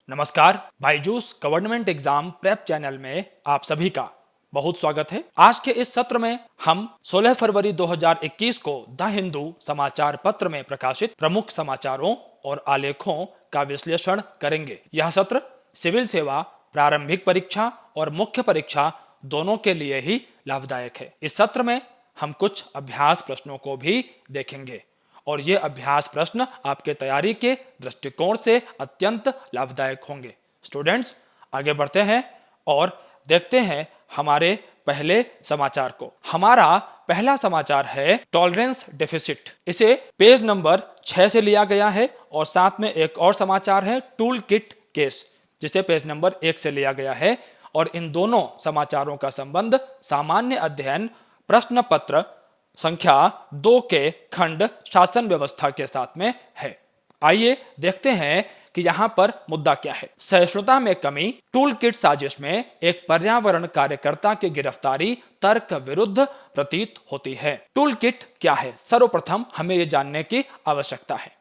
नमस्कार, Byju's government exam prep channel में आप सभी का बहुत स्वागत है। आज के इस सत्र में हम 16 फरवरी 2021 को द हिंदू समाचार पत्र में प्रकाशित प्रमुख समाचारों और आलेखों का विश्लेषण करेंगे। यह सत्र सिविल सेवा, प्रारंभिक परीक्षा और मुख्य परीक्षा दोनों के लिए ही लाभदायक है। इस सत्र में हम कुछ अभ्यास प्रश्नों को भी देखेंगे और ये अभ्यास प्रश्न आपके तैयारी के दृष्टिकोण से अत्यंत लाभदायक होंगे। स्टूडेंट्स, आगे बढ़ते हैं और देखते हैं हमारे पहले समाचार को। हमारा पहला समाचार है टॉलरेंस डेफिसिट। इसे पेज नंबर 6 से लिया गया है और साथ में एक और समाचार है टूल किट केस, जिसे पेज नंबर 1 से लिया गया है और इन दोनों समाचारों का संबंध सामान्य अध्ययन प्रश्न पत्र संख्या 2 के खंड शासन व्यवस्था के साथ में है। आइए देखते हैं कि यहाँ पर मुद्दा क्या है। सहिष्णुता में कमी, टूल किट साजिश में एक पर्यावरण कार्यकर्ता की गिरफ्तारी तर्क विरुद्ध प्रतीत होती है। टूल किट क्या है? सर्वप्रथम हमें ये जानने की आवश्यकता है।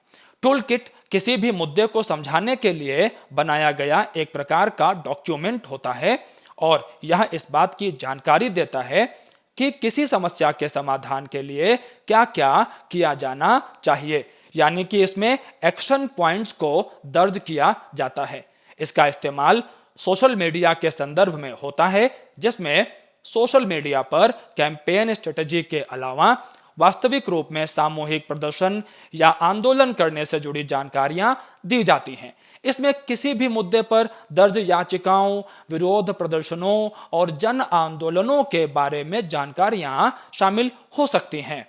टूल किट किसी भी मुद्दे को समझाने के लिए बनाया गया एक प्रकार का डॉक्यूमेंट होता है और यह इस बात की जानकारी देता है कि किसी समस्या के समाधान के लिए क्या क्या किया जाना चाहिए, यानी कि इसमें एक्शन पॉइंट्स को दर्ज किया जाता है। इसका इस्तेमाल सोशल मीडिया के संदर्भ में होता है, जिसमें सोशल मीडिया पर कैंपेन स्ट्रेटजी के अलावा वास्तविक रूप में सामूहिक प्रदर्शन या आंदोलन करने से जुड़ी जानकारियां दी जाती हैं। इसमें किसी भी मुद्दे पर दर्ज याचिकाओं, विरोध प्रदर्शनों और जन आंदोलनों के बारे में जानकारियां शामिल हो सकती हैं।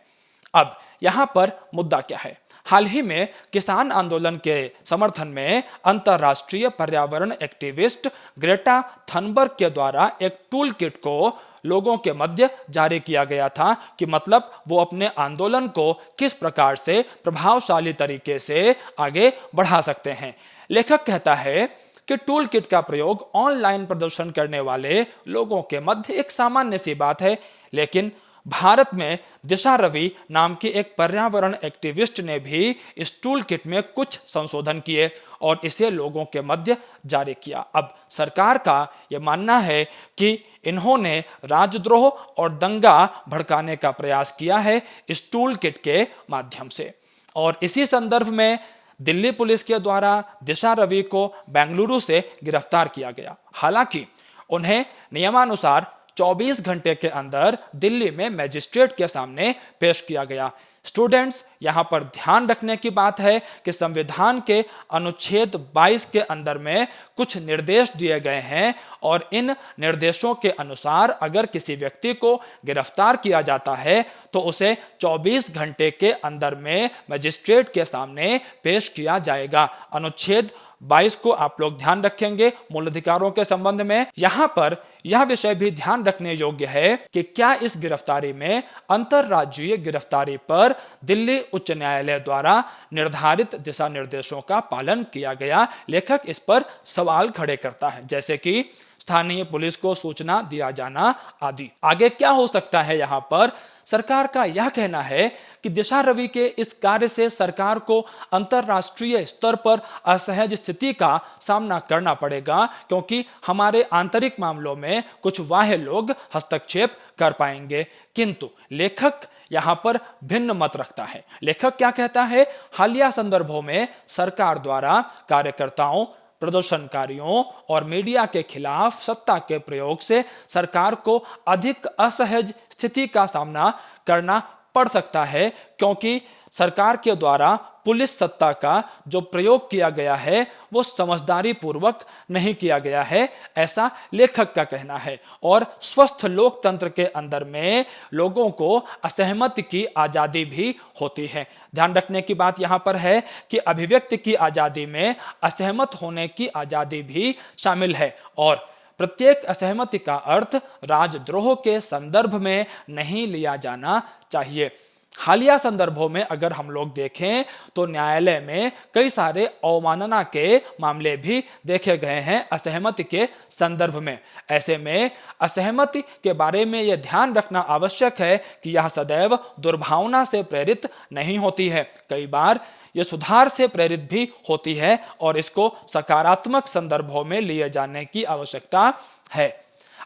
अब यहां पर मुद्दा क्या है? हाल ही में किसान आंदोलन के समर्थन में अंतर्राष्ट्रीय पर्यावरण एक्टिविस्ट ग्रेटा थनबर्ग के द्वारा एक टूल किट को लोगों के मध्य जारी किया गया था कि मतलब वो अपने आंदोलन को किस प्रकार से प्रभावशाली तरीके से आगे बढ़ा सकते हैं। लेखक कहता है कि टूल किट का प्रयोग ऑनलाइन प्रदर्शन करने वाले लोगों के मध्य एक सामान्य सी बात है, लेकिन भारत में दिशा रवि नाम की एक पर्यावरण एक्टिविस्ट ने भी इस टूल किट में कुछ संशोधन किए और इसे लोगों के मध्य जारी किया। अब सरकार का यह मानना है कि इन्होंने राजद्रोह और दंगा भड़काने का प्रयास किया है इस टूल किट के माध्यम से। और इसी संदर्भ में दिल्ली पुलिस के द्वारा दिशा रवि को बेंगलुरु से गिरफ्तार किया गया। हालांकि उन्हें नियमानुसार 24 घंटे के अंदर दिल्ली में मजिस्ट्रेट के सामने पेश किया गया। स्टूडेंट्स, यहां पर ध्यान रखने की बात है कि संविधान के अनुच्छेद 22 के अंदर में कुछ निर्देश दिए गए हैं और इन निर्देशों के अनुसार अगर किसी व्यक्ति को गिरफ्तार किया जाता है तो उसे 24 घंटे के अंदर में मजिस्ट्रेट के सामने पेश किया जाएगा। अनुच्छेद 22 को आप लोग ध्यान रखेंगे मूल अधिकारों के संबंध में। यहां पर यह विषय भी ध्यान रखने योग्य है कि क्या इस गिरफ्तारी में अंतरराज्यीय गिरफ्तारी पर दिल्ली उच्च न्यायालय द्वारा निर्धारित दिशा निर्देशों का पालन किया गया। लेखक इस पर सवाल खड़े करता है, जैसे कि स्थानीय पुलिस को सूचना दिया जाना आदि। आगे क्या हो सकता है? यहाँ पर सरकार का यह कहना है कि दिशा रवि के इस कार्य से सरकार को अंतरराष्ट्रीय स्तर पर असहज स्थिति का सामना करना पड़ेगा, क्योंकि हमारे आंतरिक मामलों में कुछ बाह्य लोग हस्तक्षेप कर पाएंगे। किंतु लेखक यहां पर भिन्न मत रखता है। लेखक क्या कहता है? हालिया संदर्भों में सरकार द्वारा कार्यकर्ताओं, प्रदर्शनकारियों और मीडिया के खिलाफ सत्ता के प्रयोग से सरकार को अधिक असहज स्थिति का सामना करना पड़ सकता है, क्योंकि सरकार के द्वारा पुलिस सत्ता का जो प्रयोग किया गया है वो समझदारी पूर्वक नहीं किया गया है, ऐसा लेखक का कहना है। और स्वस्थ लोकतंत्र के अंदर में लोगों को असहमति की आज़ादी भी होती है। ध्यान रखने की बात यहाँ पर है कि अभिव्यक्ति की आज़ादी में असहमत होने की आज़ादी भी शामिल है और प्रत्येक असहमति का अर्थ राजद्रोह के संदर्भ में नहीं लिया जाना चाहिए। हालिया संदर्भों में अगर हम लोग देखें तो न्यायालय में कई सारे अवमानना के मामले भी देखे गए हैं असहमति के संदर्भ में। ऐसे में असहमति के बारे में यह ध्यान रखना आवश्यक है कि यह सदैव दुर्भावना से प्रेरित नहीं होती है। कई बार ये सुधार से प्रेरित भी होती है और इसको सकारात्मक संदर्भों में लिए जाने की आवश्यकता है।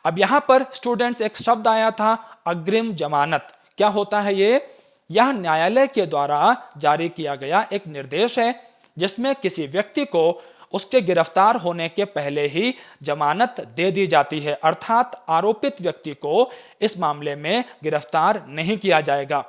अब यहां पर स्टूडेंट्स एक शब्द आया था अग्रिम जमानत। क्या होता है ये? यह न्यायालय के द्वारा जारी किया गया एक निर्देश है जिसमें किसी व्यक्ति को उसके गिरफ्तार होने के पहले ही जमानत दे दी जाती है, अर्थात आरोपित व्यक्ति को इस मामले में गिरफ्तार नहीं किया जाएगा।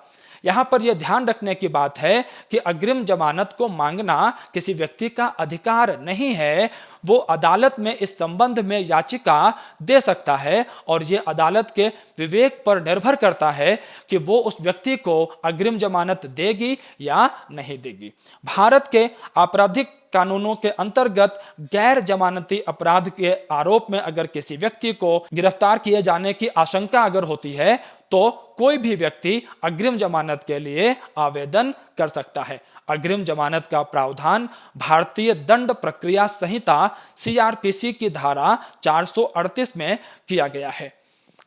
यहां पर यह ध्यान रखने की बात है कि अग्रिम जमानत को मांगना किसी व्यक्ति का अधिकार नहीं है। वो अदालत में इस संबंध में याचिका दे सकता है और ये अदालत के विवेक पर निर्भर करता है कि वो उस व्यक्ति को अग्रिम जमानत देगी या नहीं देगी। भारत के आपराधिक कानूनों के अंतर्गत गैर जमानती अपराध के आरोप में अगर किसी व्यक्ति को गिरफ्तार किए जाने की आशंका अगर होती है तो कोई भी व्यक्ति अग्रिम जमानत के लिए आवेदन कर सकता है। अग्रिम जमानत का प्रावधान भारतीय दंड प्रक्रिया संहिता CRPC की धारा 438 में किया गया है।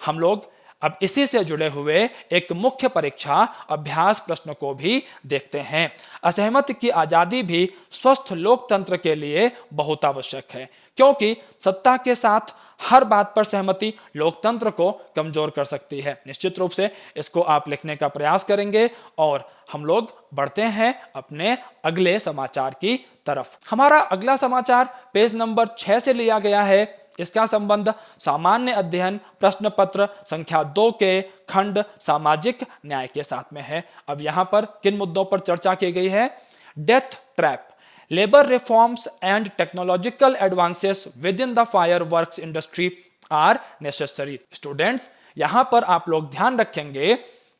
हम लोग अब इसी से जुड़े हुए एक मुख्य परीक्षा अभ्यास प्रश्न को भी देखते हैं। असहमति की आजादी भी स्वस्थ लोकतंत्र के लिए बहुत आवश्यक है, क्योंकि सत्ता के साथ हर बात पर सहमति लोकतंत्र को कमजोर कर सकती है। निश्चित रूप से इसको आप लिखने का प्रयास करेंगे और हम लोग बढ़ते हैं अपने अगले समाचार की तरफ। हमारा अगला समाचार पेज नंबर 6 से लिया गया है। इसका संबंध सामान्य अध्ययन प्रश्न पत्र संख्या 2 के खंड सामाजिक न्याय के साथ में है। अब यहां पर किन मुद्दों पर चर्चा की गई है? Death trap, labour reforms and technological advances within the fireworks industry are necessary. Students, यहां पर आप लोग ध्यान रखेंगे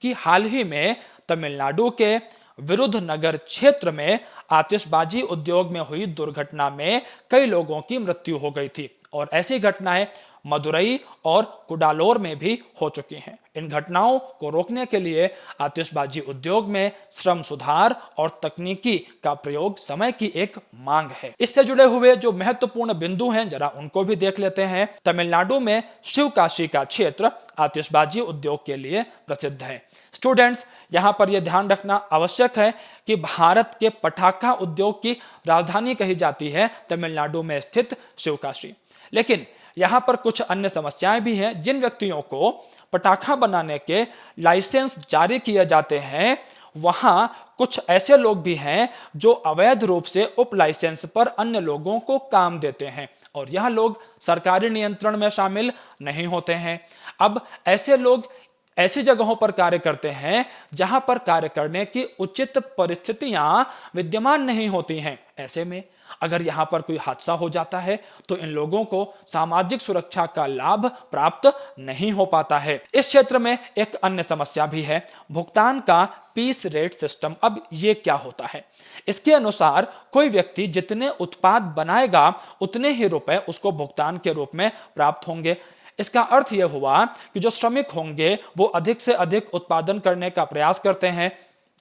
कि हाल ही में तमिलनाडु के विरुधनगर क्षेत्र में आतिशबाजी उद्योग में हुई दुर्घटना में कई लोगों की मृत्यु हो गई थी और ऐसी घटनाएं मदुरई और कुडालोर में भी हो चुकी हैं। इन घटनाओं को रोकने के लिए आतिशबाजी उद्योग में श्रम सुधार और तकनीकी का प्रयोग समय की एक मांग है। इससे जुड़े हुए जो महत्वपूर्ण बिंदु हैं जरा उनको भी देख लेते हैं। तमिलनाडु में शिवकाशी का क्षेत्र आतिशबाजी उद्योग के लिए प्रसिद्ध है। स्टूडेंट्स, यहां पर यह ध्यान रखना आवश्यक है कि भारत के पटाखा उद्योग की राजधानी कही जाती है तमिलनाडु में स्थित शिवकाशी। लेकिन यहां पर कुछ अन्य समस्याएं भी हैं। जिन व्यक्तियों को पटाखा बनाने के लाइसेंस जारी किए जाते हैं वहां कुछ ऐसे लोग भी हैं जो अवैध रूप से उप लाइसेंस पर अन्य लोगों को काम देते हैं और यह लोग सरकारी नियंत्रण में शामिल नहीं होते हैं। अब ऐसे लोग ऐसी जगहों पर कार्य करते हैं जहां पर कार्य करने की उचित परिस्थितियां विद्यमान नहीं होती हैं। ऐसे में अगर यहां पर कोई हादसा हो जाता है तो इन लोगों को सामाजिक सुरक्षा का लाभ प्राप्त नहीं हो पाता है। इस क्षेत्र में एक अन्य समस्या भी है, भुगतान का पीस रेट सिस्टम। अब ये क्या होता है? इसके अनुसार कोई व्यक्ति जितने उत्पाद बनाएगा उतने ही रुपए उसको भुगतान के रूप में प्राप्त होंगे। इसका अर्थ यह हुआ कि जो श्रमिक होंगे वो अधिक से अधिक उत्पादन करने का प्रयास करते हैं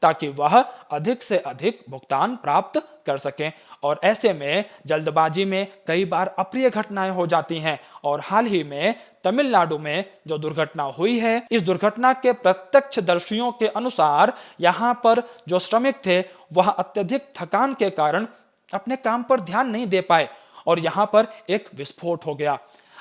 ताकि वह अधिक से अधिक भुगतान प्राप्त कर सकें और ऐसे में जल्दबाजी में कई बार अप्रिय घटनाएं हो जाती हैं। और हाल ही में तमिलनाडु में जो दुर्घटना हुई है, इस दुर्घटना के प्रत्यक्षदर्शियों के अनुसार यहां पर जो श्रमिक थे वह अत्यधिक थकान के कारण अपने काम पर ध्यान नहीं दे पाए और यहां पर एक विस्फोट हो गया।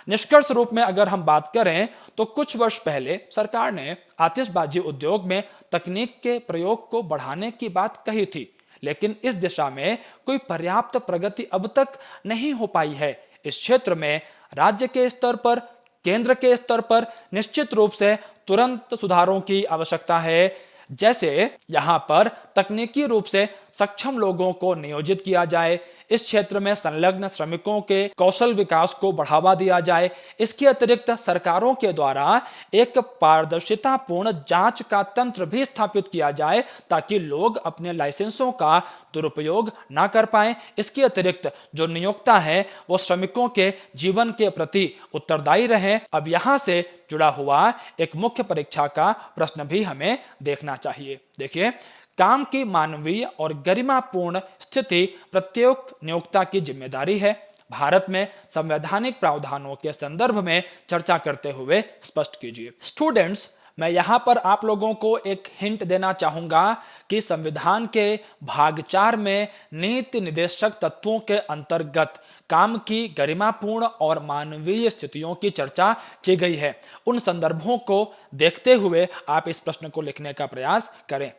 निष्कर्ष रूप में अगर हम बात करें तो कुछ वर्ष पहले सरकार ने आतिशबाजी उद्योग में तकनीक के प्रयोग को बढ़ाने की बात कही थी, लेकिन इस दिशा में कोई पर्याप्त प्रगति अब तक नहीं हो पाई है। इस क्षेत्र में राज्य के स्तर पर, केंद्र के स्तर पर निश्चित रूप से तुरंत सुधारों की आवश्यकता है। जैसे यहां पर तकनीकी रूप से सक्षम लोगों को नियोजित किया जाए, इस क्षेत्र में संलग्न श्रमिकों के कौशल विकास को बढ़ावा दिया जाए। इसके अतिरिक्त सरकारों के द्वारा एक पारदर्शितापूर्ण जांच का तंत्र भी स्थापित किया जाए ताकि लोग अपने लाइसेंसों का दुरुपयोग ना कर पाए। इसके अतिरिक्त जो नियोक्ता है वो श्रमिकों के जीवन के प्रति उत्तरदायी रहे। अब यहां से जुड़ा हुआ एक मुख्य परीक्षा का प्रश्न भी हमें देखना चाहिए। देखिए, काम की मानवीय और गरिमापूर्ण स्थिति प्रत्येक नियोक्ता की जिम्मेदारी है। भारत में संवैधानिक प्रावधानों के संदर्भ में चर्चा करते हुए स्पष्ट कीजिए। स्टूडेंट्स, मैं यहाँ पर आप लोगों को एक हिंट देना चाहूंगा कि संविधान के भाग 4 में नीति निर्देशक तत्वों के अंतर्गत काम की गरिमापूर्ण और मानवीय स्थितियों की चर्चा की गई है। उन संदर्भों को देखते हुए आप इस प्रश्न को लिखने का प्रयास करें।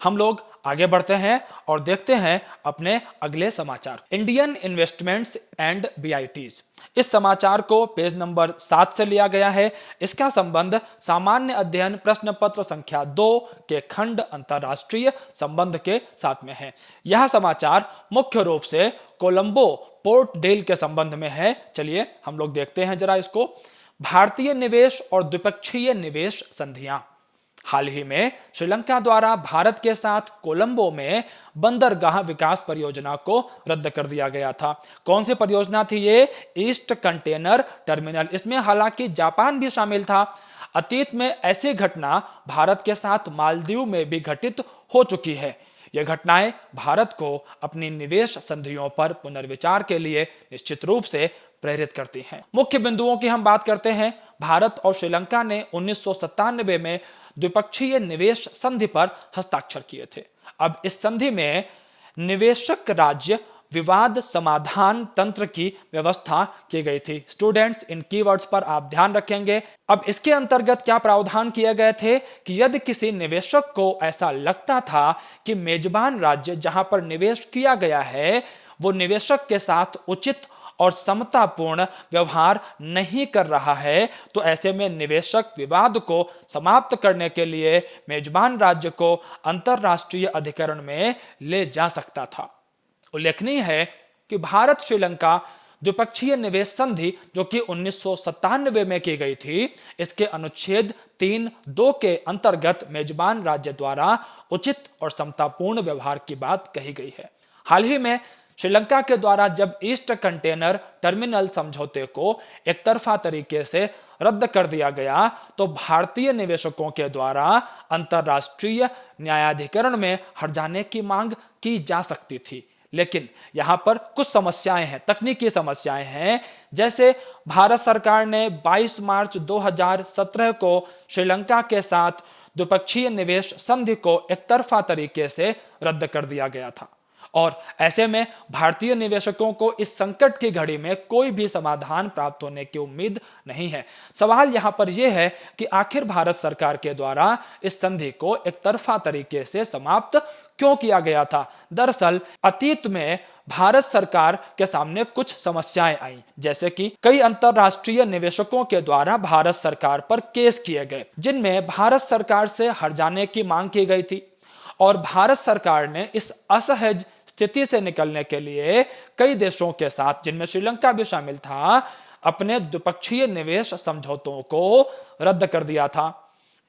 हम लोग आगे बढ़ते हैं और देखते हैं अपने अगले समाचार, इंडियन इन्वेस्टमेंट्स एंड बीआईटीज। इस समाचार को पेज नंबर 7 से लिया गया है। इसका संबंध सामान्य अध्ययन प्रश्न पत्र संख्या 2 के खंड अंतरराष्ट्रीय संबंध के साथ में है। यह समाचार मुख्य रूप से कोलंबो पोर्ट डील के संबंध में है। चलिए हम लोग देखते हैं जरा इसको। भारतीय निवेश और द्विपक्षीय निवेश संधियां। हाल ही में श्रीलंका द्वारा भारत के साथ कोलंबो में बंदरगाह विकास परियोजना को रद्द कर दिया गया था। कौन सी परियोजना थी ये? East container terminal. इसमें हालांकि जापान भी शामिल था। अतीत में ऐसी घटना भारत के साथ मालदीव में भी घटित हो चुकी है। ये घटनाएं भारत को अपनी निवेश संधियों पर पुनर्विचार के लिए निश्चित रूप से प्रेरित करती हैं। मुख्य बिंदुओं की हम बात करते हैं। भारत और श्रीलंका ने 1997 में द्विपक्षीय निवेश संधि पर हस्ताक्षर किए थे। अब इस संधि में निवेशक राज्य विवाद समाधान तंत्र की व्यवस्था की गई थी। स्टूडेंट्स, इन कीवर्ड्स पर आप ध्यान रखेंगे। अब इसके अंतर्गत क्या प्रावधान किए गए थे कि यदि किसी निवेशक को ऐसा लगता था कि मेजबान राज्य जहां पर निवेश किया गया है वो निवेशक के साथ उचित और समतापूर्ण व्यवहार नहीं कर रहा है, तो ऐसे में निवेशक विवाद को समाप्त करने के लिए मेजबान राज्य को अंतरराष्ट्रीय अधिकरण में ले जा सकता था। उल्लेखनीय है कि भारत श्रीलंका द्विपक्षीय निवेश संधि जो कि 1997 में की गई थी, इसके अनुच्छेद 3(2) के अंतर्गत मेजबान राज्य द्वारा उचित और समतापूर्ण व्यवहार की बात कही गई है। हाल ही में श्रीलंका के द्वारा जब ईस्ट कंटेनर टर्मिनल समझौते को एक तरफा तरीके से रद्द कर दिया गया तो भारतीय निवेशकों के द्वारा अंतरराष्ट्रीय न्यायाधिकरण में हर्जाने की मांग की जा सकती थी। लेकिन यहां पर कुछ समस्याएं हैं, तकनीकी समस्याएं हैं। जैसे भारत सरकार ने 22 मार्च 2017 को श्रीलंका के साथ द्विपक्षीय निवेश संधि को एक तरफा तरीके से रद्द कर दिया गया था और ऐसे में भारतीय निवेशकों को इस संकट की घड़ी में कोई भी समाधान प्राप्त होने की उम्मीद नहीं है। सवाल यहां पर यह है कि आखिर भारत सरकार के द्वारा इस संधि को एक तरफा तरीके से समाप्त क्यों किया गया था? दरअसल अतीत में भारत सरकार के सामने कुछ समस्याएं आई, जैसे कि कई अंतरराष्ट्रीय निवेशकों के द्वारा भारत सरकार पर केस किए गए जिनमें भारत सरकार से हर्जाने की मांग की गई थी और भारत सरकार ने इस असहज स्थिति से निकलने के लिए कई देशों के साथ, जिनमें श्रीलंका भी शामिल था, अपने द्विपक्षीय निवेश समझौतों को रद्द कर दिया था।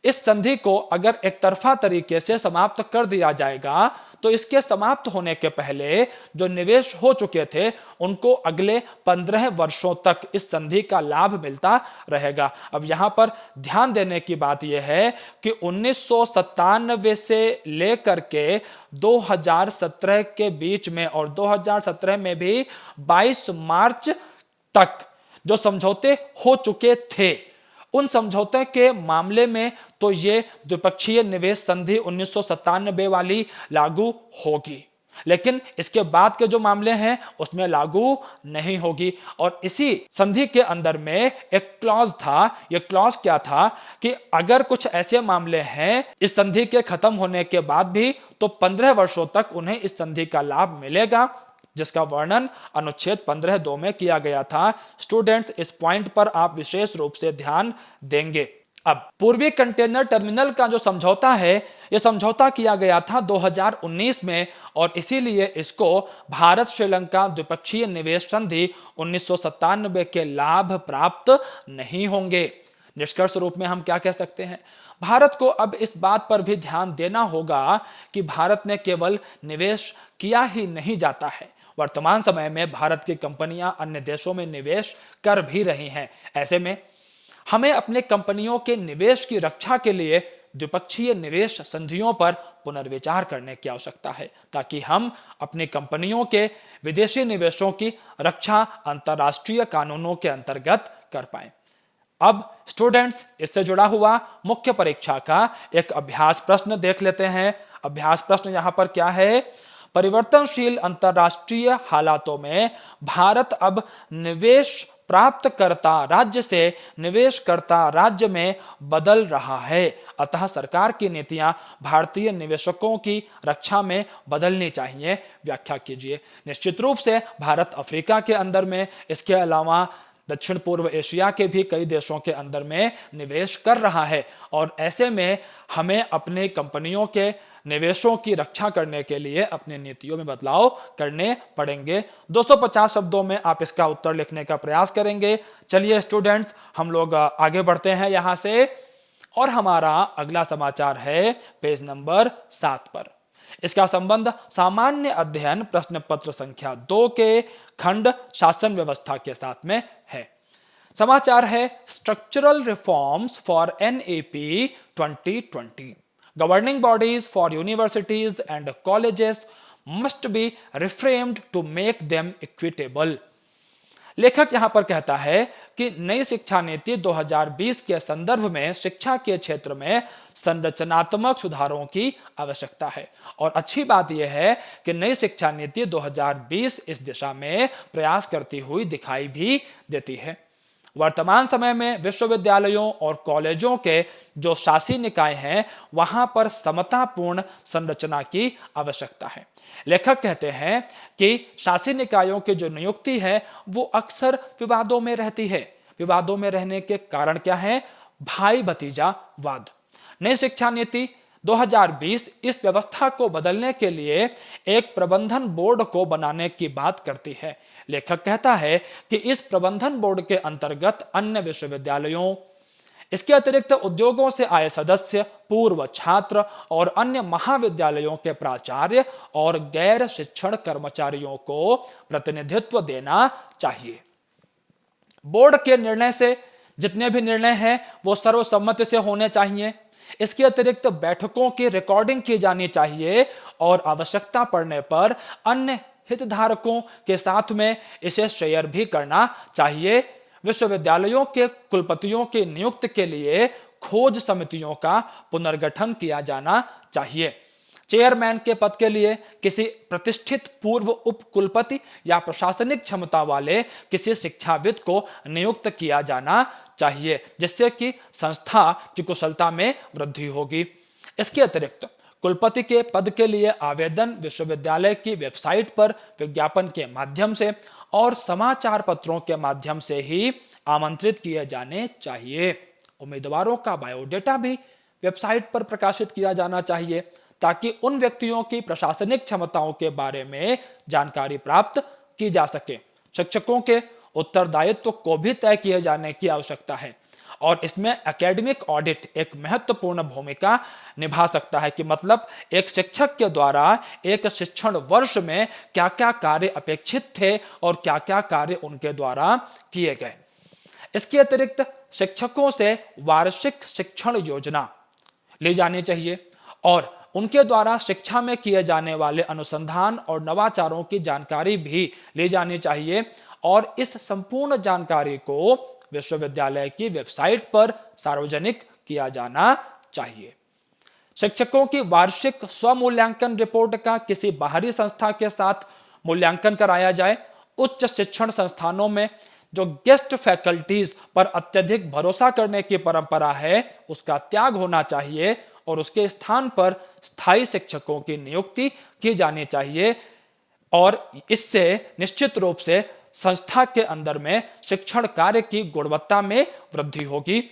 इस संधि को अगर एक तरफा तरीके से समाप्त कर दिया जाएगा तो इसके समाप्त होने के पहले जो निवेश हो चुके थे उनको अगले 15 वर्षों तक इस संधि का लाभ मिलता रहेगा। अब यहां पर ध्यान देने की बात यह है कि 1997 से लेकर के 2017 के बीच में और 2017 में भी 22 मार्च तक जो समझौते हो चुके थे उन समझौते के मामले में तो ये द्विपक्षीय निवेश संधि 1997 वाली लागू होगी, लेकिन इसके बाद के जो मामले हैं उसमें लागू नहीं होगी। और इसी संधि के अंदर में एक क्लॉज था। यह क्लॉज क्या था कि अगर कुछ ऐसे मामले हैं इस संधि के खत्म होने के बाद भी तो 15 वर्षों तक उन्हें इस संधि का लाभ मिलेगा, जिसका वर्णन अनुच्छेद 15(2) में किया गया था। स्टूडेंट्स, इस पॉइंट पर आप विशेष रूप से ध्यान देंगे। अब पूर्वी कंटेनर टर्मिनल का जो समझौता है यह समझौता किया गया था 2019 में और इसीलिए इसको भारत श्रीलंका द्विपक्षीय निवेश संधि 1997 के लाभ प्राप्त नहीं होंगे। निष्कर्ष रूप में हम क्या कह सकते हैं? भारत को अब इस बात पर भी ध्यान देना होगा कि भारत में केवल निवेश किया ही नहीं जाता है। वर्तमान समय में भारत की कंपनियां अन्य देशों में निवेश कर भी रही हैं। ऐसे में हमें अपने कंपनियों के निवेश की रक्षा के लिए द्विपक्षीय निवेश संधियों पर पुनर्विचार करने की आवश्यकता है ताकि हम अपनी कंपनियों के विदेशी निवेशों की रक्षा अंतर्राष्ट्रीय कानूनों के अंतर्गत कर पाएं। अब स्टूडेंट्स, इससे जुड़ा हुआ मुख्य परीक्षा का एक अभ्यास प्रश्न देख लेते हैं। अभ्यास प्रश्न यहां पर क्या है? परिवर्तनशील अंतरराष्ट्रीय हालातों में भारत अब निवेश प्राप्तकर्ता राज्य से निवेशकर्ता राज्य में बदल रहा है, अतः सरकार की नीतियां भारतीय निवेशकों की रक्षा में बदलनी चाहिए। व्याख्या कीजिए। निश्चित रूप से भारत अफ्रीका के अंदर में, इसके अलावा दक्षिण पूर्व एशिया के भी कई देशों के अंदर में निवेश कर रहा है और ऐसे में हमें अपने कंपनियों के निवेशों की रक्षा करने के लिए अपनी नीतियों में बदलाव करने पड़ेंगे। 250 शब्दों में आप इसका उत्तर लिखने का प्रयास करेंगे। चलिए स्टूडेंट्स, हम लोग आगे बढ़ते हैं यहां से और हमारा अगला समाचार है पेज नंबर 7 पर। इसका संबंध सामान्य अध्ययन प्रश्न पत्र संख्या 2 के खंड शासन व्यवस्था के साथ में है। समाचार है structural reforms for NEP 2020। Governing bodies for universities and colleges must be reframed to make them equitable। लेखक यहां पर कहता है कि नई शिक्षा नीति 2020 के संदर्भ में शिक्षा के क्षेत्र में संरचनात्मक सुधारों की आवश्यकता है और अच्छी बात यह है कि नई शिक्षा नीति 2020 इस दिशा में प्रयास करती हुई दिखाई भी देती है। वर्तमान समय में विश्वविद्यालयों और कॉलेजों के जो शासी निकाय हैं वहां पर समतापूर्ण संरचना की आवश्यकता है। लेखक कहते हैं कि शासी निकायों की जो नियुक्ति है वो अक्सर विवादों में रहती है। विवादों में रहने के कारण क्या है? भाई भतीजावाद। नई शिक्षा नीति 2020 इस व्यवस्था को बदलने के लिए एक प्रबंधन बोर्ड को बनाने की बात करती है। लेखक कहता है कि इस प्रबंधन बोर्ड के अंतर्गत अन्य विश्वविद्यालयों, इसके अतिरिक्त उद्योगों से आए सदस्य, पूर्व छात्र और अन्य महाविद्यालयों के प्राचार्य और गैर शिक्षण कर्मचारियों को प्रतिनिधित्व देना चाहिए। बोर्ड के निर्णय से जितने भी निर्णय हैं वो सर्वसम्मति से होने चाहिए। इसके अतिरिक्त बैठकों की रिकॉर्डिंग की जानी चाहिए और आवश्यकता पड़ने पर अन्य हितधारकों के साथ में इसे शेयर भी करना चाहिए। विश्वविद्यालयों के कुलपतियों की नियुक्ति के लिए खोज समितियों का पुनर्गठन किया जाना चाहिए। चेयरमैन के पद के लिए किसी प्रतिष्ठित पूर्व उप कुलपति या प्रशासनिक क्षमता वाले किसी शिक्षाविद को नियुक्त किया जाना चाहिए, जिससे कि संस्था की कुशलता में वृद्धि होगी। इसके अतिरिक्त कुलपति के पद के लिए आवेदन विश्वविद्यालय की वेबसाइट पर विज्ञापन के माध्यम से और समाचार पत्रों के माध्यम से ही आमंत्रित किए जाने चाहिए। उम्मीदवारों का बायोडेटा भी वेबसाइट पर प्रकाशित किया जाना चाहिए ताकि उन व्यक्तियों की प्रशासनिक क्षमताओं के बारे में जानकारी प्राप्त की जा सके। शिक्षकों के उत्तरदायित्व को भी तय किए जाने की आवश्यकता है और इसमें एकेडमिक ऑडिट एक महत्वपूर्ण भूमिका निभा सकता है कि मतलब एक शिक्षक के द्वारा एक शिक्षण वर्ष में क्या क्या कार्य अपेक्षित थे और क्या क्या कार्य उनके द्वारा किए गए। इसके अतिरिक्त शिक्षकों से वार्षिक शिक्षण योजना ली जानी चाहिए और उनके द्वारा शिक्षा में किए जाने वाले अनुसंधान और नवाचारों की जानकारी भी ली जानी चाहिए और इस संपूर्ण जानकारी को विश्वविद्यालय की वेबसाइट पर सार्वजनिक किया जाना चाहिए। शिक्षकों की वार्षिक स्वमूल्यांकन रिपोर्ट का किसी बाहरी संस्था के साथ मूल्यांकन कराया जाए। उच्च शिक्षण संस्थानों में जो गेस्ट फैकल्टीज पर अत्यधिक भरोसा करने की परंपरा है उसका त्याग होना चाहिए और उसके स्थान पर स्थायी शिक्षकों की नियुक्ति की जानी चाहिए और इससे निश्चित रूप से संस्था के अंदर में शिक्षण कार्य की गुणवत्ता में वृद्धि होगी।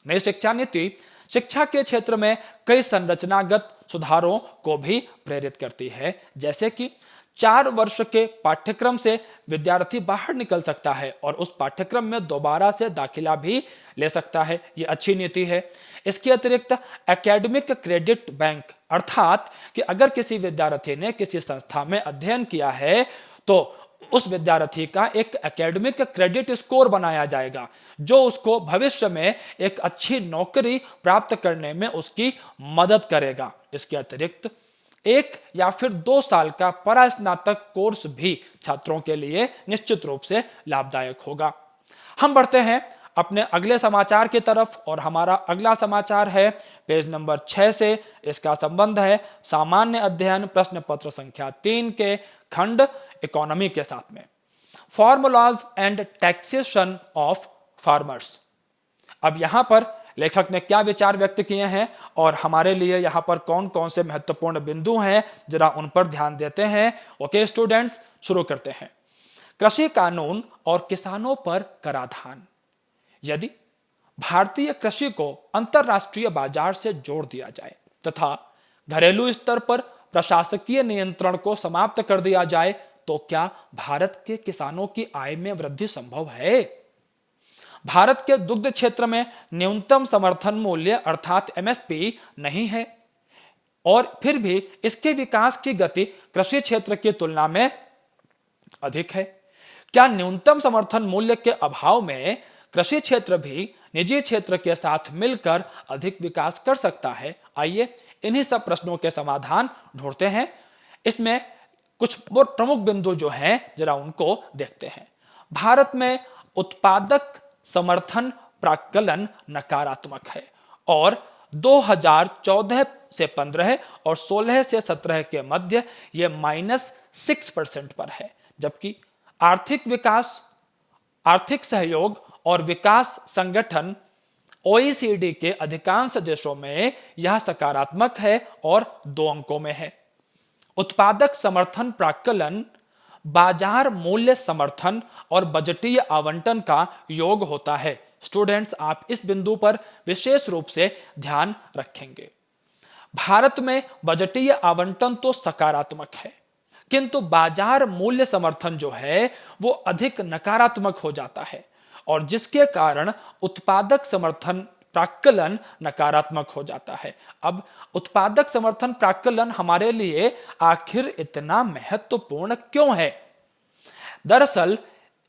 नई शिक्षा नीति शिक्षा के क्षेत्र में कई संरचनागत सुधारों को भी प्रेरित करती है, जैसे कि 4 वर्ष के पाठ्यक्रम से विद्यार्थी बाहर निकल सकता है और उस पाठ्यक्रम में दोबारा से दाखिला भी ले सकता है। ये अच्छी नीति है। इसके अतिरिक्त एकेडमिक क्रेडिट बैंक, अर्थात कि अगर किसी विद्यार्थी ने किसी संस्था में अध्ययन किया है तो उस विद्यार्थी का एक एकेडमिक क्रेडिट स्कोर बनाया जाएगा जो उसको भविष्य में एक अच्छी नौकरी प्राप्त करने में उसकी मदद करेगा। इसके अतिरिक्त 1 या फिर 2 साल का परास्नातक कोर्स भी छात्रों के लिए निश्चित रूप से लाभदायक होगा। हम बढ़ते हैं अपने अगले समाचार की तरफ, और हमारा अगला समाचार है पेज नंबर 6 से। इसका संबंध है सामान्य अध्ययन प्रश्न पत्र संख्या 3 के खंड इकोनॉमी के साथ में। Formulas and taxation of farmers. अब यहां पर लेखक ने क्या विचार व्यक्त किए हैं और हमारे लिए यहाँ पर कौन कौन से महत्वपूर्ण बिंदु हैं, जरा उन पर ध्यान देते हैं। ओके स्टूडेंट्स, शुरू करते हैं। कृषि कानून और किसानों पर कराधान। यदि भारतीय कृषि को अंतरराष्ट्रीय बाजार से जोड़ दिया जाए तथा घरेलू स्तर पर प्रशासकीय नियंत्रण को समाप्त कर दिया जाए तो क्या भारत के किसानों की आय में वृद्धि संभव है? भारत के दुग्ध क्षेत्र में न्यूनतम समर्थन मूल्य अर्थात एमएसपी नहीं है और फिर भी इसके विकास की गति कृषि क्षेत्र की तुलना में अधिक है। क्या न्यूनतम समर्थन मूल्य के अभाव में कृषि क्षेत्र भी निजी क्षेत्र के साथ मिलकर अधिक विकास कर सकता है? आइए इन्हीं सब प्रश्नों के समाधान ढूंढते हैं। इसमें कुछ प्रमुख बिंदु जो हैं जरा उनको देखते हैं। भारत में उत्पादक समर्थन प्राक्कलन नकारात्मक है और 2014 से 15 और 16 से 17 के मध्य यह -6% पर है, जबकि आर्थिक सहयोग और विकास संगठन OECD के अधिकांश देशों में यह सकारात्मक है और 2 अंकों में है। उत्पादक समर्थन प्राक्कलन बाजार मूल्य समर्थन और बजटीय आवंटन का योग होता है। स्टूडेंट्स, आप इस बिंदु पर विशेष रूप से ध्यान रखेंगे। भारत में बजटीय आवंटन तो सकारात्मक है, किंतु बाजार मूल्य समर्थन जो है वो अधिक नकारात्मक हो जाता है और जिसके कारण उत्पादक समर्थन प्राक्कलन नकारात्मक हो जाता है। अब उत्पादक समर्थन प्राक्कलन हमारे लिए आखिर इतना महत्वपूर्ण क्यों है? दरअसल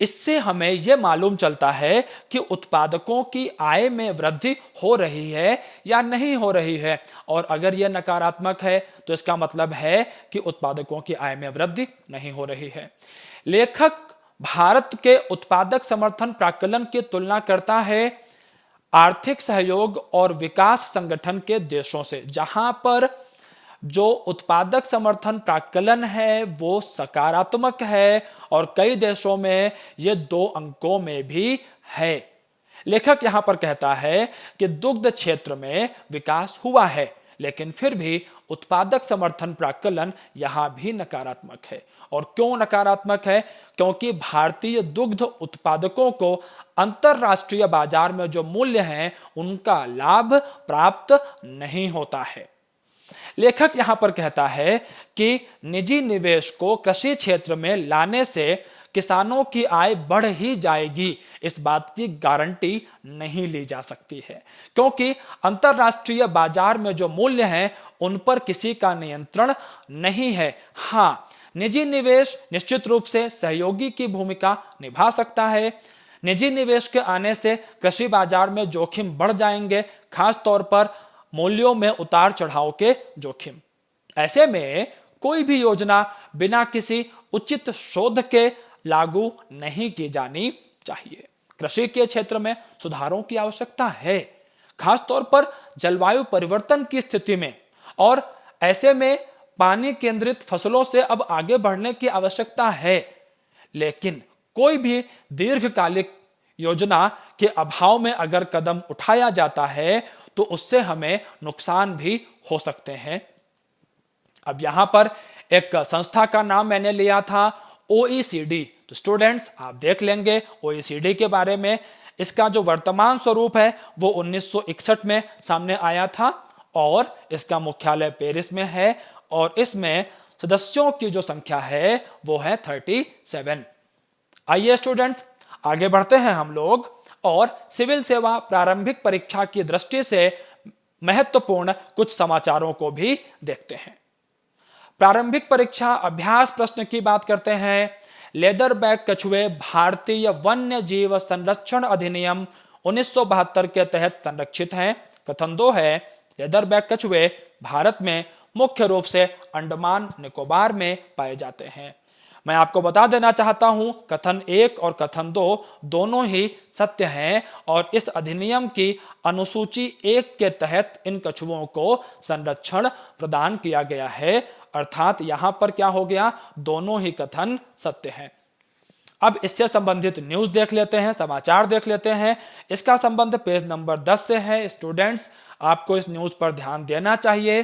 इससे हमें यह मालूम चलता है कि उत्पादकों की आय में वृद्धि हो रही है या नहीं हो रही है, और अगर यह नकारात्मक है तो इसका मतलब है कि उत्पादकों की आय में वृद्धि नहीं हो रही है। लेखक भारत के उत्पादक समर्थन प्राक्कलन की तुलना करता है आर्थिक सहयोग और विकास संगठन के देशों से, जहां पर जो उत्पादक समर्थन प्राक्कलन है वो सकारात्मक है और कई देशों में ये 2 अंकों में भी है। लेखक यहां पर कहता है कि दुग्ध क्षेत्र में विकास हुआ है, लेकिन फिर भी उत्पादक समर्थन प्राक्कलन यहां भी नकारात्मक है। और क्यों नकारात्मक है? क्योंकि भारतीय दुग्ध उत्पादकों को अंतरराष्ट्रीय बाजार में जो मूल्य हैं उनका लाभ प्राप्त नहीं होता है। लेखक यहां पर कहता है कि निजी निवेश को कृषि क्षेत्र में लाने से किसानों की आय बढ़ ही जाएगी, इस बात की गारंटी नहीं ली जा सकती है, क्योंकि अंतरराष्ट्रीय बाजार में जो मूल्य हैं उन पर किसी का नियंत्रण नहीं है। हां, निजी निवेश निश्चित रूप से सहयोगी की भूमिका निभा सकता है। निजी निवेश के आने से कृषि बाजार में जोखिम बढ़ जाएंगे, खास तौर पर मूल्यों में उतार चढ़ाव के जोखिम। ऐसे में कोई भी योजना बिना किसी उचित शोध के लागू नहीं की जानी चाहिए। कृषि के क्षेत्र में सुधारों की आवश्यकता है, खास तौर पर जलवायु परिवर्तन की स्थिति में, और ऐसे में पानी केंद्रित फसलों से अब आगे बढ़ने की आवश्यकता है। लेकिन कोई भी दीर्घकालिक योजना के अभाव में अगर कदम उठाया जाता है तो उससे हमें नुकसान भी हो सकते हैं। अब यहां पर एक संस्था का नाम मैंने लिया था OECD। तो स्टूडेंट्स, आप देख लेंगे OECD के बारे में। इसका जो वर्तमान स्वरूप है वो 1961 में सामने आया था और इसका मुख्यालय पेरिस में है और इसमें सदस्यों की जो संख्या है वो है 37। आइए स्टूडेंट्स, आगे बढ़ते हैं हम लोग और सिविल सेवा प्रारंभिक परीक्षा की दृष्टि से महत्वपूर्ण कुछ समाचारों को भी देखते हैं। प्रारंभिक परीक्षा अभ्यास प्रश्न की बात करते हैं। लेदरबैक कछुए भारतीय वन्य जीव संरक्षण अधिनियम 1972 के तहत संरक्षित हैं। कथन 2 है, लेदरबैक कछुए भारत में मुख्य रूप से अंडमान निकोबार में पाए जाते हैं। मैं आपको बता देना चाहता हूं, कथन 1 और कथन 2 दोनों ही सत्य हैं और इस अधिनियम की अनुसूची 1 के तहत इन कछुओं को संरक्षण प्रदान किया गया है। अर्थात यहां पर क्या हो गया, दोनों ही कथन सत्य हैं। अब इससे संबंधित न्यूज देख लेते हैं, समाचार देख लेते हैं। इसका संबंध पेज नंबर 10 से है। स्टूडेंट्स, आपको इस न्यूज पर ध्यान देना चाहिए।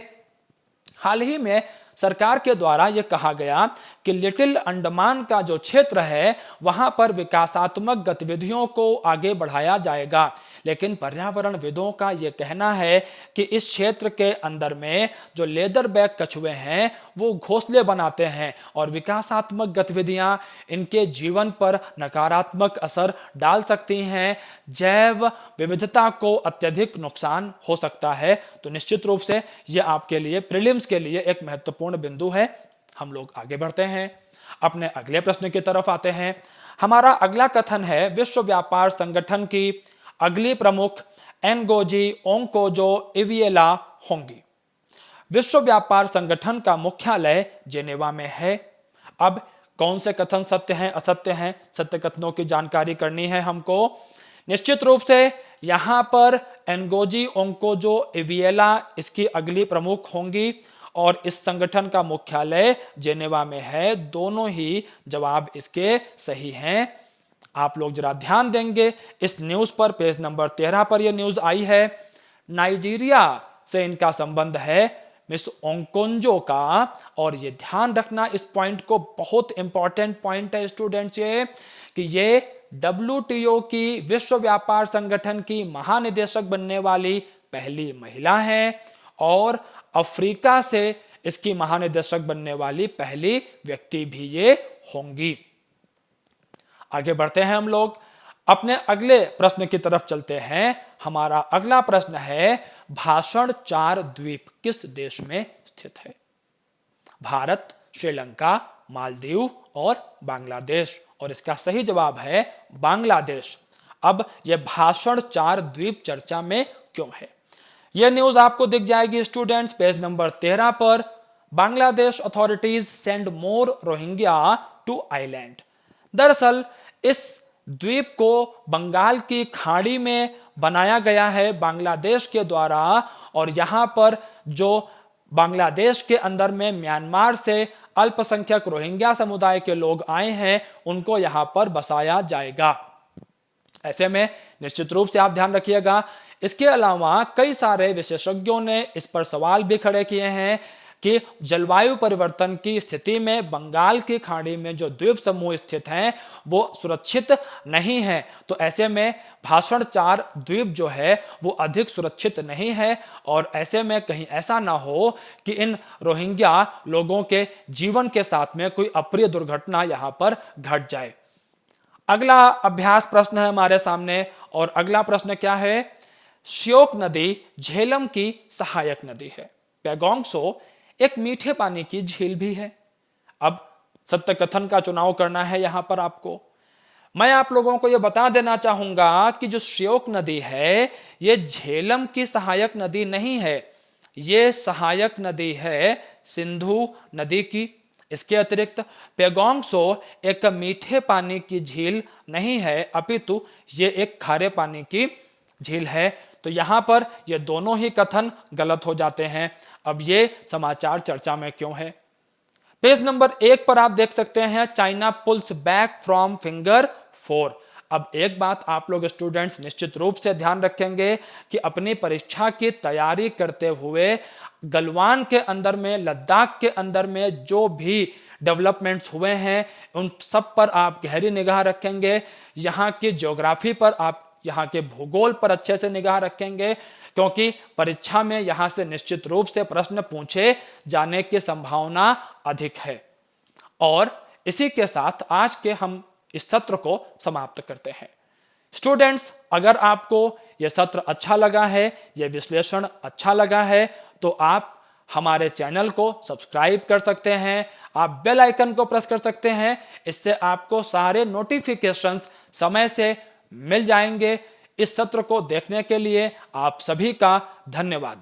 हाल ही में सरकार के द्वारा यह कहा गया कि लिटिल अंडमान का जो क्षेत्र है वहां पर विकासात्मक गतिविधियों को आगे बढ़ाया जाएगा, लेकिन पर्यावरणविदों का यह कहना है कि इस क्षेत्र के अंदर में जो लेदर बैक कछुए हैं वो घोंसले बनाते हैं और विकासात्मक गतिविधियां इनके जीवन पर नकारात्मक असर डाल सकती हैं, जैव विविधता को अत्यधिक नुकसान हो सकता है। तो निश्चित रूप से यह आपके लिए प्रीलिम्स के लिए एक महत्वपूर्ण बिंदु है। हम लोग आगे बढ़ते हैं, अपने अगले प्रश्न की तरफ आते हैं। हमारा अगला कथन है, विश्व व्यापार संगठन की अगली प्रमुख एनगोजी ओंकोजो इविएला होंगी। विश्व व्यापार संगठन का मुख्यालय जेनेवा में है। अब कौन से कथन सत्य हैं, असत्य हैं, सत्य कथनों की जानकारी करनी है हमको। निश्चित रूप से यहां पर एनगोजी ओंकोजो इविएला इसकी अगली प्रमुख होंगी और इस संगठन का मुख्यालय जेनेवा में है। दोनों ही जवाब इसके सही हैं। आप लोग जरा ध्यान देंगे इस न्यूज पर, पेज नंबर 13 पर यह न्यूज आई है। नाइजीरिया से इनका संबंध है, मिस ओंकोंजो का। और ये ध्यान रखना, इस पॉइंट को, बहुत इंपॉर्टेंट पॉइंट है स्टूडेंट्स ये, कि ये WTO की विश्व व्यापार संगठन की महानिदेशक बनने वाली पहली महिला हैं और अफ्रीका से इसकी महानिदेशक बनने वाली पहली व्यक्ति भी ये होंगी। आगे बढ़ते हैं हम लोग, अपने अगले प्रश्न की तरफ चलते हैं। हमारा अगला प्रश्न है, भाषण 4 द्वीप किस देश में स्थित है? भारत, श्रीलंका, मालदीव और बांग्लादेश। और इसका सही जवाब है बांग्लादेश। अब यह भाषण 4 द्वीप चर्चा में क्यों है? यह न्यूज आपको दिख जाएगी स्टूडेंट्स, पेज नंबर 13 पर। Bangladesh authorities send more Rohingya to island. दरअसल इस द्वीप को बंगाल की खाड़ी में बनाया गया है बांग्लादेश के द्वारा, और यहां पर जो बांग्लादेश के अंदर में म्यांमार से अल्पसंख्यक रोहिंग्या समुदाय के लोग आए हैं उनको यहां पर बसाया जाएगा। ऐसे में निश्चित रूप से आप ध्यान रखिएगा। इसके अलावा कई सारे विशेषज्ञों ने इस पर सवाल भी खड़े किए हैं कि जलवायु परिवर्तन की स्थिति में बंगाल की खाड़ी में जो द्वीप समूह स्थित हैं वो सुरक्षित नहीं है। तो ऐसे में भाषण 4 द्वीप जो है वो अधिक सुरक्षित नहीं है, और ऐसे में कहीं ऐसा ना हो कि इन रोहिंग्या लोगों के जीवन के साथ में कोई अप्रिय दुर्घटना यहां पर घट जाए। अगला अभ्यास प्रश्न है हमारे सामने, और अगला प्रश्न क्या है? श्योक नदी झेलम की सहायक नदी है। पैगोंग सो एक मीठे पानी की झील भी है। अब सत्य कथन का चुनाव करना है यहां पर आपको। मैं आप लोगों को यह बता देना चाहूंगा कि जो श्योक नदी है यह झेलम की सहायक नदी नहीं है, यह सहायक नदी है सिंधु नदी की। इसके अतिरिक्त पैगोंग सो एक मीठे पानी की झील नहीं है, अपितु ये एक खारे पानी की झील है। तो यहां पर ये दोनों ही कथन गलत हो जाते हैं। अब ये समाचार चर्चा में क्यों है? पेज नंबर 1 पर आप देख सकते हैं, China pulls back from finger 4। अब एक बात आप लोग स्टूडेंट्स निश्चित रूप से ध्यान रखेंगे कि अपनी परीक्षा की तैयारी करते हुए गलवान के अंदर में, लद्दाख के अंदर में जो भी डेवलपमेंट्स हुए हैं उन सब पर आप गहरी निगाह रखेंगे। यहाँ की ज्योग्राफी पर, आप यहाँ के भूगोल पर अच्छे से निगाह रखेंगे, क्योंकि परीक्षा में यहाँ से निश्चित रूप से प्रश्न पूछे जाने की संभावना अधिक है। और इसी के साथ आज के हम इस सत्र को समाप्त करते हैं। स्टूडेंट्स, अगर आपको यह सत्र अच्छा लगा है, यह विश्लेषण अच्छा लगा है, तो आप हमारे चैनल को सब्सक्राइब कर सकते हैं, आप बेल आइकन को प्रेस कर सकते हैं। इससे आपको सारे नोटिफिकेशंस समय से मिल जाएंगे। इस सत्र को देखने के लिए आप सभी का धन्यवाद।